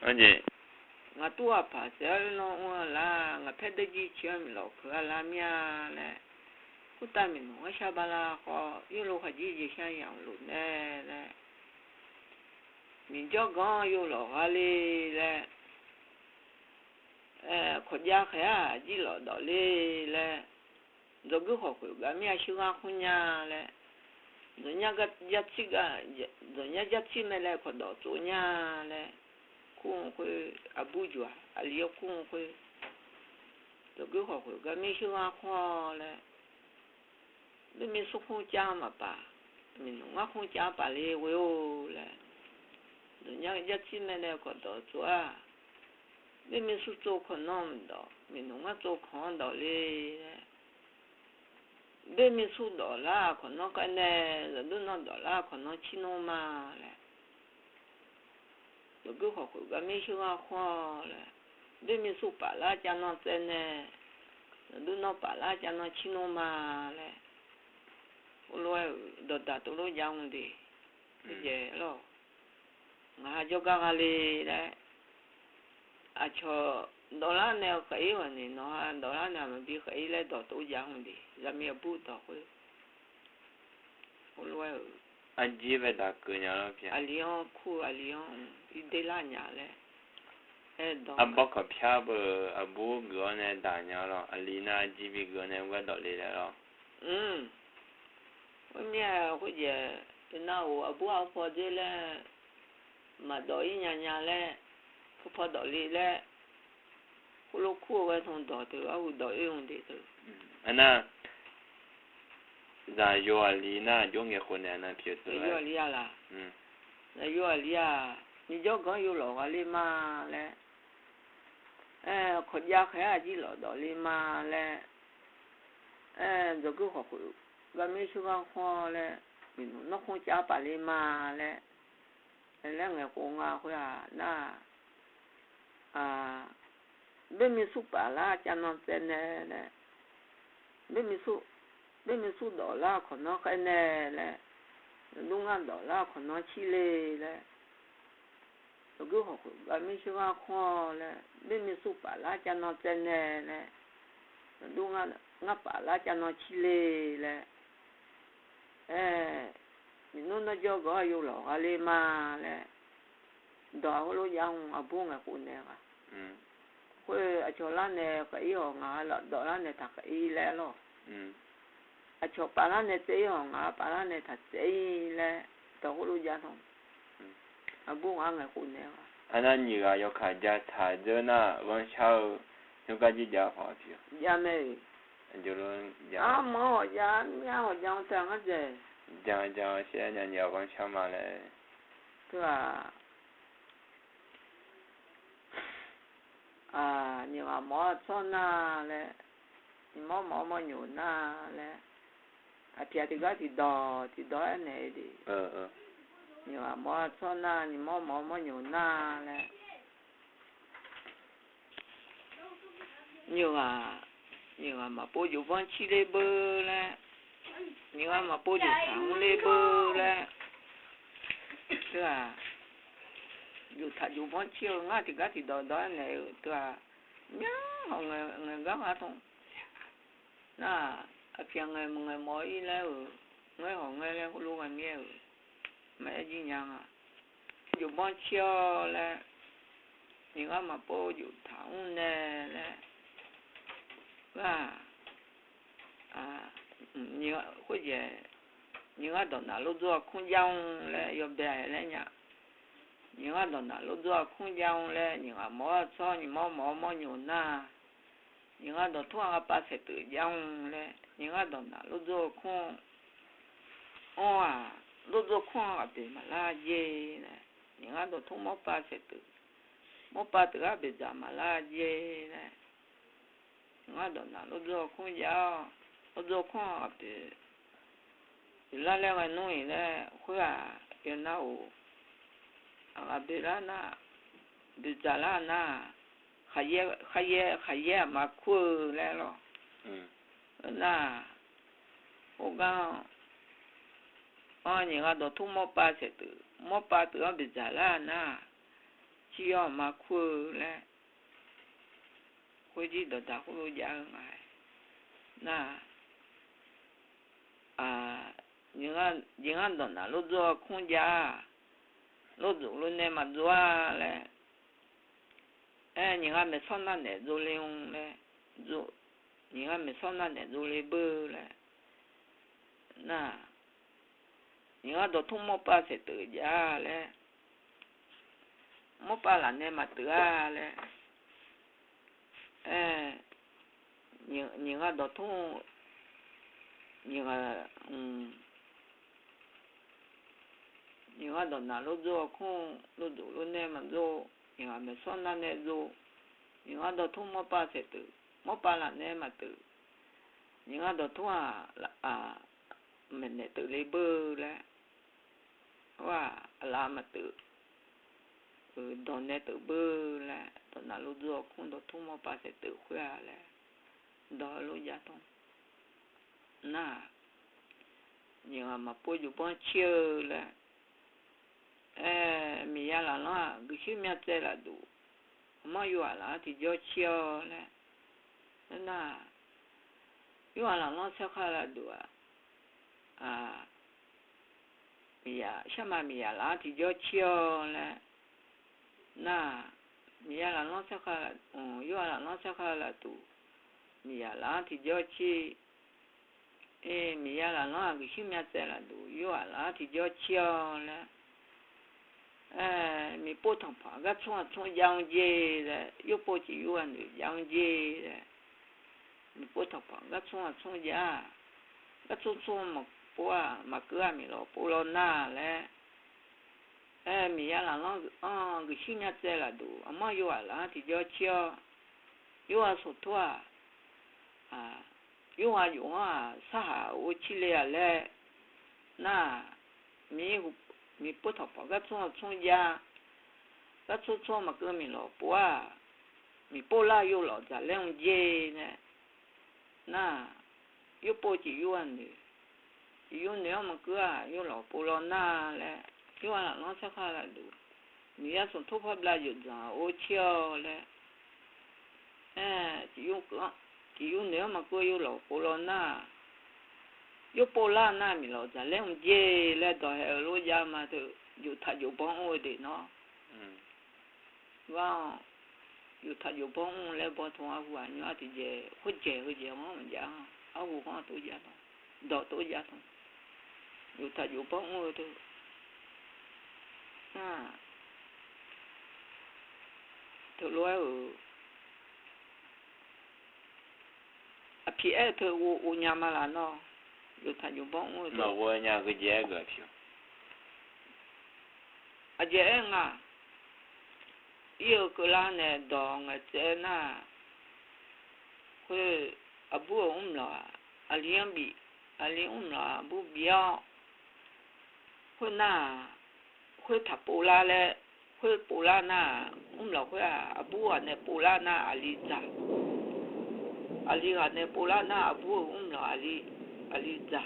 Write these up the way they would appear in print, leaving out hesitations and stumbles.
Oye. Nga tua pasel no la nga pedaji chiam lo ka la mia le. Kutami no nga shabala ko yulo haji ji shan yang lu ne le. Min jo gan yulo gale le. Ko ja kha ji lo do le. Do gu ho ku ga mia shu ga khunya le. Do nya ga ja chi ga do nya ja chi me le ko do tu nya le. Kung kwe abujwa aliyo kung kwe to go ho ga mi shu a kho le de mi su khu cha ma pa mi no nga khu cha pa le we o le do nya ja chi me le ko do chua de mi su zo ko nom do mi no nga zo ko do le de mi su do la ko no ka ne do no do la ko no chi no ma le lo go ho ga mi shu a kho le de mi su pa la cha no se ne do no pa la cha no chi no ma le o lo do da to lo yang de je lo nga jo ga le a cho do la ne ka i wa ni no do la na ma bi ka i le do to yang de la mi bu do ko o lo Ajive da kunya lo pia. Alion ku alion de la nya le. Aboko pia bo abu go ne da nya lo alina ajive go ne wa do le lo. O mia ko je na o abu a fo de le ma do yi nya le ko fo do le ko lo ku wa thon do de a u do e un de to. Ana da yo alina yo nge ko ne na pie to. Yo alia la. Na yo alia ni jo gan yo lo wa le ma le. Ko ja kha ji lo do le ma le. Do go ho ko ga mi shu ga kho le. Mi no ko ja pa le ma le. Le nge ko nga ko ya na be mi su pa la cha no se ne le. Be mi su do la ko no ka ne le. Lu nga do la ko no chi le. Do go ho ko ga mi shu ga kho le. Be mi su pa la cha no se ne le. Lu nga pa la cha no chi le. Mi no na jo go yo lo ga le ma le. Do lo yang abu nga ko ne ga. Ko a cho la ne ka i ho nga la do la ne ta ka i le lo. A cho pa la ne te ho nga pa la ne ta te le to lo ja no. Abu nga ko ne ga. Ana ni ga yo ka ja ta de na wan chao yo ga ji ja fa pi. Ja me. Jo lo ja. Mo ja nya ho ja ta nga je. Ja xie nya nya wan chao ma le. Tu你话冇错那嘞，你冇牛那嘞，偏的个的多那的。你话冇错那，你冇牛那嘞。你话嘛不就放弃嘞不嘞？你话嘛不就长嘞不嘞？是吧？就放弃了，我这个的多嘞，对吧？nya người gác hả không na phiền người mỗi lẽ người họ người lẽ có luôn anh nghe mẹ gì nhang dùng bao chiều lẽ những cái mà bố dùng thẳng nè lẽ nhiều cái gì những cái đó là lúc đó không giao lẽ yêu bè lẽ nhá những cái đó là lúc đó không giao lẽ những cái mỗi cho những mỗi nhiều na những cái đó thua cái ba sẽ tự giao lẽ những cái đó là lúc đó không lúc đó không cái gì mà la gì nè những cái đó thua mỗi ba sẽ tự cái bị giảm mà la gì nè những cái đó là lúc đó không giao lúc đó không cái gì la lẽ cái nuôi lẽ cái nào abirana bizalana khaye makhu le lo na oga oni ga do tu mo pa tu bizalana 只要嘛苦嘞，回去都打呼噜家哎，那人家到哪路做空家，路走路呢嘛做嘞，人家没上那呢做利用嘞，做人家没上那呢做嘞不嘞，那人家都通没把些得家嘞。冇把人呢嘛得嘞，人家都通，人家都哪路做空，路走路呢嘛做，人家没上那呢做，人家都通冇把些得，冇把人呢嘛得，人家都通没呢得嘞不嘞，哇拉嘛得。到那头不嘞，到那路做空到土么把些头回来嘞，到路家东，那，人家嘛不就帮吃嘞，米呀啦啦，个些面在啦都，嘛有啊啦，就叫吃嘞，那，有啊啦啦吃开啦都米呀，什么米呀啦就叫吃嘞。那米呀啦啷啥卡啦？有啊啦啷啥卡啦都，米呀啦提交去，米呀啦啷个新面在啦都，有啊啦提交去了，米不同旁个从杨街嘞，有不就有啊的杨街嘞，米不同旁个从家，个从嘛不嘛个啊米咯，不咯那嘞。米呀啦啷个新面在啦都，嘛有啊啦提交去，有啊说多有啊，啥我去了嘞，那米不逃跑个从家，个从嘛个米老婆米不拉有老在两街呢，那有不就有安的，有那么个有老婆了那嘞，有啊啷啥卡啦都，米呀从头发不拉就长我去嘞，有个。有那么个有老婆了那，有不拉那米老在两街来到海路家嘛都有他有帮我的喏，哇，有他有帮我来帮同阿户你阿弟姐会接我们家阿户光都家头，都家头，有他有帮我的，头来皮头我娘嘛啦喏，有他有帮我的。那我娘个姐个皮。姐有个啦呢，当这那，会不了两笔，了不必要，会那，会他不拉嘞，会不拉那，了会不那不拉那阿里咋？阿里那不拉那不了阿里咋？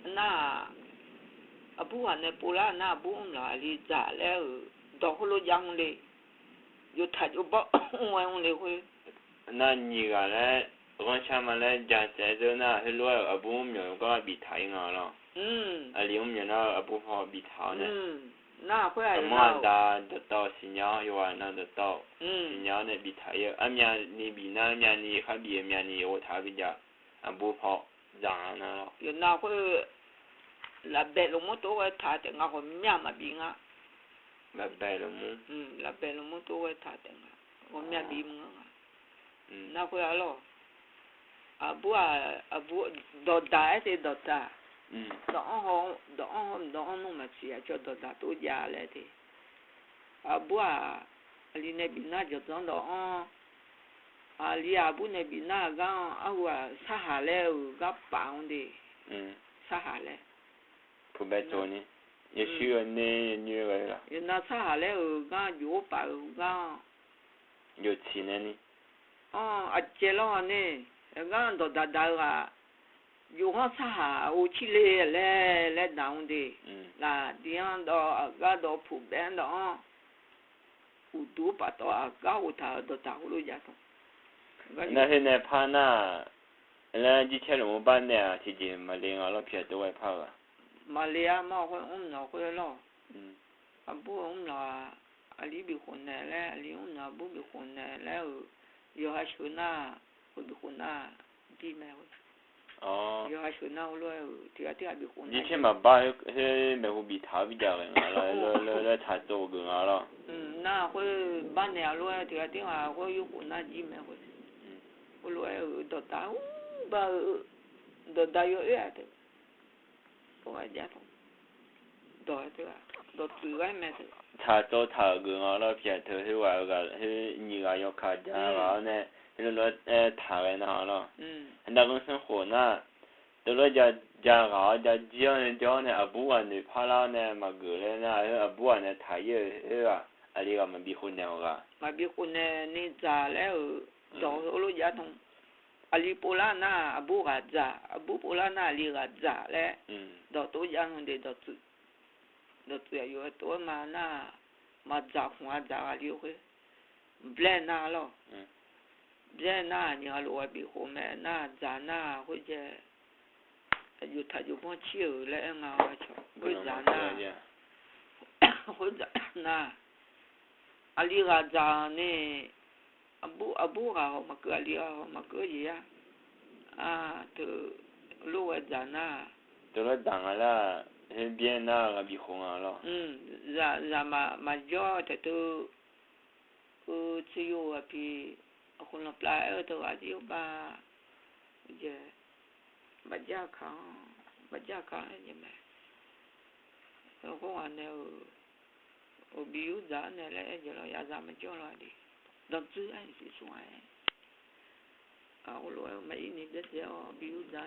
那不那不拉那不了阿里咋嘞？到后头讲嘞，有他就把我嘞会。那你个嘞，我前面嘞讲在这那很多不苗个比他应该了。两苗那不好比他呢。那会啊。么到新疆有啊那到。新疆那比他也，面你比那面你还比面你有他比较，不好让那了。有那会，那白龙么多个他的我面嘛比啊。那白龙么？那白龙么多个他的我面比嘛。那会啊咯。不到大是到大。到安弄嘛去叫到大都家来的。你那边那就长到你不那边那个撒下来个绑的。撒下来。不白做呢，也需要你女儿了。那撒下来个有把个。有钱呢？接了呢，刚到大个。有撒下我去来当的。那这样到普遍的多把到啊，搞我他都打呼噜家头。那现在怕那，那以前我们班的提前没领啊，老偏都会怕了。马里亚嘛会那会了。啊不那啊里比混的嘞，里那不比混的嘞，有还说那会比混那地没会。哦。有还说那我第二比混。以前嘛把没会比他比较人啊，来查做个啊了。那会把那路第二天啊，我有混那地没会。我路到打把到打有二的，我家头。到对啊，到最外面头。查做查个啊了，偏头是话个，是你个要看家个呢，是了查个那了。那个生活呢，到了家个家呢，阿不管你怕了呢，嘛个嘞呢，阿不管呢，他也个，阿里个嘛比婚呢个。嘛比婚呢，你咋了？到了家头。阿里波拉那阿不个咋，阿不波拉那阿里个咋嘞？到多家弄的到最有多嘛那嘛咋红啊咋阿里会，不来那了。不来那你阿罗比后面那咋那或者，他就光气候来啊我瞧，会咋那，会咋那，阿里个咋呢？阿不个好嘛个阿里个好嘛个嘢啊，都路个咋那？到了当个啦，边那个比红啊了。让嘛叫他都，只有啊比，红了不来都啊就把，这，把家康也没，我话呢，我比如咋呢嘞，就了也咱们叫了的，到最爱是算，啊我罗没你这些哦，比如咋。